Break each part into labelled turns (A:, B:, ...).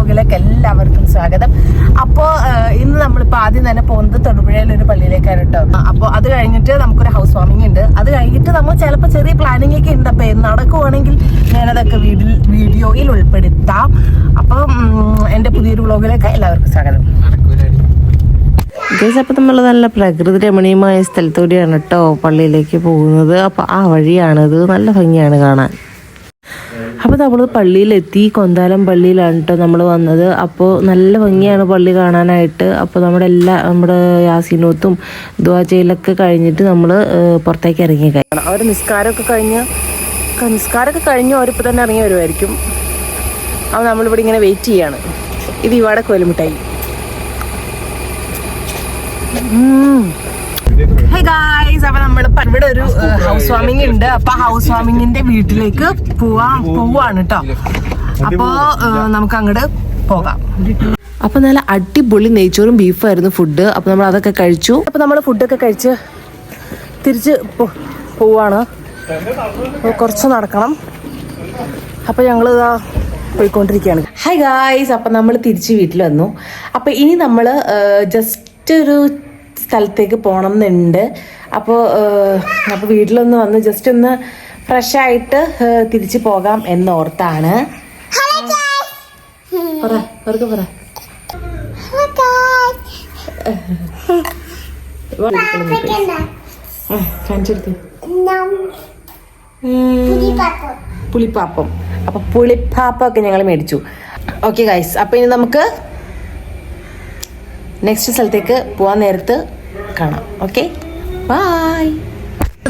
A: വ്ളോഗിലേക്ക് എല്ലാവർക്കും സ്വാഗതം. അപ്പോൾ ഇന്ന് നമ്മളിപ്പോൾ ആദ്യം തന്നെ പോകുന്നത് തൊടുപുഴയിലെ ഒരു പള്ളിയിലേക്കാണ് കേട്ടോ. അപ്പോൾ അത് കഴിഞ്ഞിട്ട് നമുക്കൊരു ഹൗസ് വാമിംഗ് ഉണ്ട്. അത് കഴിഞ്ഞിട്ട് നമ്മൾ ചിലപ്പോൾ ചെറിയ പ്ലാനിങ് ഒക്കെ ഉണ്ട്. അപ്പോൾ നടക്കുവാണെങ്കിൽ ഞാനതൊക്കെ വീഡിയോയിൽ ഉൾപ്പെടുത്താം. അപ്പം എൻ്റെ പുതിയൊരു വ്ളോഗിലേക്ക് എല്ലാവർക്കും സ്വാഗതം.
B: അപ്പോൾ നമ്മൾ നല്ല പ്രകൃതി രമണീയമായ സ്ഥലത്തൂടെയാണ് കേട്ടോ പള്ളിയിലേക്ക് പോകുന്നത്. അപ്പോൾ ആ വഴിയാണിത്, നല്ല ഭംഗിയാണ് കാണാൻ. അപ്പോൾ നമ്മൾ പള്ളിയിലെത്തി, കൊന്താലം പള്ളിയിലാണ് കേട്ടോ നമ്മൾ വന്നത്. അപ്പോൾ നല്ല ഭംഗിയാണ് പള്ളി കാണാനായിട്ട്. അപ്പോൾ നമ്മുടെ യാസീനോത്തും ദുആ ചെയ്യലൊക്കെ കഴിഞ്ഞിട്ട് നമ്മൾ പുറത്തേക്ക് ഇറങ്ങി കഴിയണം. അവർ നിസ്കാരമൊക്കെ കഴിഞ്ഞ് അവരിപ്പോൾ തന്നെ ഇറങ്ങി വരുമായിരിക്കും. അപ്പോൾ നമ്മളിവിടെ ഇങ്ങനെ വെയിറ്റ് ചെയ്യാണ്. ഇത് ഇവിടെ കോലുമിട്ടായി.
A: ഹേ ഗായ്സ്, അപ്പൊ നമ്മള് ഇവിടെ ഒരു ഹൗസ് വാമിംഗ് ഉണ്ട്. അപ്പൊ ഹൗസ് വാമിങ്ങിന്റെ വീട്ടിലേക്ക് പോവാണ് കേട്ടോ. അപ്പോ നമുക്ക് അങ്ങോട്ട് പോകാം.
B: അപ്പൊ നല്ല അടിപൊളി നെയ്ച്ചോറും ബീഫായിരുന്നു ഫുഡ്. അപ്പൊ നമ്മൾ അതൊക്കെ കഴിച്ചു.
A: അപ്പൊ നമ്മൾ ഫുഡൊക്കെ കഴിച്ച് തിരിച്ച് പോവാണ്. കുറച്ച് നടക്കണം. അപ്പൊ ഞങ്ങൾ ഇതാ പോയിക്കൊണ്ടിരിക്കുകയാണ്.
B: ഹായ് ഗായ്സ്, അപ്പൊ നമ്മൾ തിരിച്ച് വീട്ടിൽ വന്നു. അപ്പൊ ഇനി നമ്മൾ ജസ്റ്റ് ഒരു സ്ഥലത്തേക്ക് പോകണം എന്നുണ്ട്. അപ്പോൾ വീട്ടിലൊന്ന് വന്ന് ജസ്റ്റ് ഒന്ന് ഫ്രഷ് ആയിട്ട് തിരിച്ചു പോകാം എന്നോർത്താണ്. പുളിപ്പാപ്പം. അപ്പൊ പുളിപ്പാപ്പൊക്കെ ഞങ്ങൾ മേടിച്ചു. ഓക്കെ ഗൈസ്, അപ്പൊ ഇനി നമുക്ക് നെക്സ്റ്റ് സ്ഥലത്തേക്ക് പോകാൻ നേരത്ത് കാണാം. Okay, bye.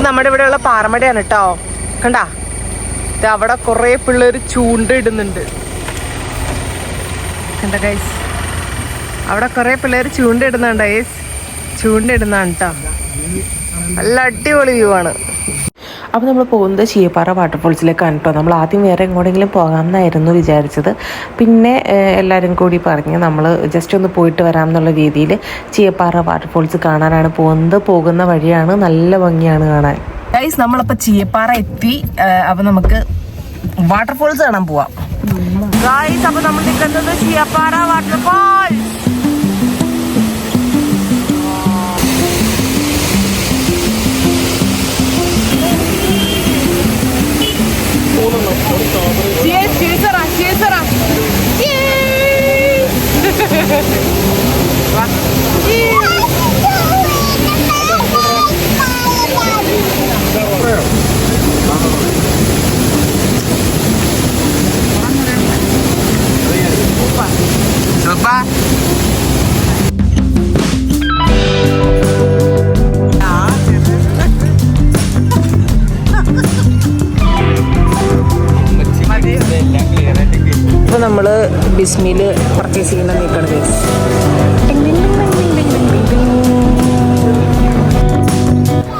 A: നമ്മുടെ ഇവിടെയുള്ള പാറമടയാണ് കേട്ടോ. കണ്ടാ, അവിടെ കുറെ പിള്ളേർ ചൂണ്ടയിടുന്നുണ്ട്. കണ്ട ഗൈസ്, അവിടെ കുറെ പിള്ളേർ ചൂണ്ടയിടുന്നുണ്ട് ഗൈസ്. ചൂണ്ടയിടുന്നതാണ് കേട്ടോ. നല്ല അടിപൊളി വ്യൂ ആണ്.
B: അപ്പോൾ നമ്മൾ പോകുന്നത് ചീയപ്പാറ വാട്ടർഫോൾസിലേക്കാണ് കേട്ടോ. നമ്മൾ ആദ്യം വേറെ എങ്ങോട്ടെങ്കിലും പോകാമെന്നായിരുന്നു വിചാരിച്ചത്. പിന്നെ എല്ലാവരും കൂടി പറഞ്ഞ് നമ്മൾ ജസ്റ്റ് ഒന്ന് പോയിട്ട് വരാം എന്നുള്ള രീതിയിൽ ചീയപ്പാറ വാട്ടർഫോൾസ് കാണാനാണ് പോകുന്ന വഴിയാണ്. നല്ല ഭംഗിയാണ് കാണാൻ.
A: ഗൈസ്, നമ്മളപ്പോൾ ചീയപ്പാറ എത്തി. അപ്പോൾ നമുക്ക് വാട്ടർഫോൾസ് കാണാൻ പോവാം. ഗൈസ്, അപ്പോൾ നമ്മൾ നിൽക്കുന്നത് ചീയപ്പാറ വാട്ടർഫോൾസ്.
B: ഇപ്പോൾ നമ്മൾ ബിസ്മിയിൽ പർച്ചേസ് ചെയ്യുന്ന നീക്കാണ് ഗൈസ്.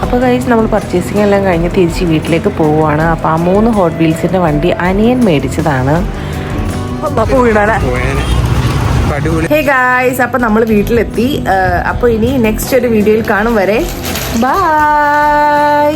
B: അപ്പോൾ ഗൈസ്, നമ്മൾ പർച്ചേസിങ് എല്ലാം കഴിഞ്ഞ് തിരിച്ച് വീട്ടിലേക്ക് പോവുകയാണ്. അപ്പോൾ ആ 3 ഹോട്ട് വീൽസിൻ്റെ വണ്ടി അനിയൻ മേടിച്ചതാണ്.
A: ഹേ ഗൈസ്, അപ്പോൾ നമ്മൾ വീട്ടിലെത്തി. അപ്പോൾ ഇനി നെക്സ്റ്റ് ഒരു വീഡിയോയിൽ കാണും വരെ ബൈ.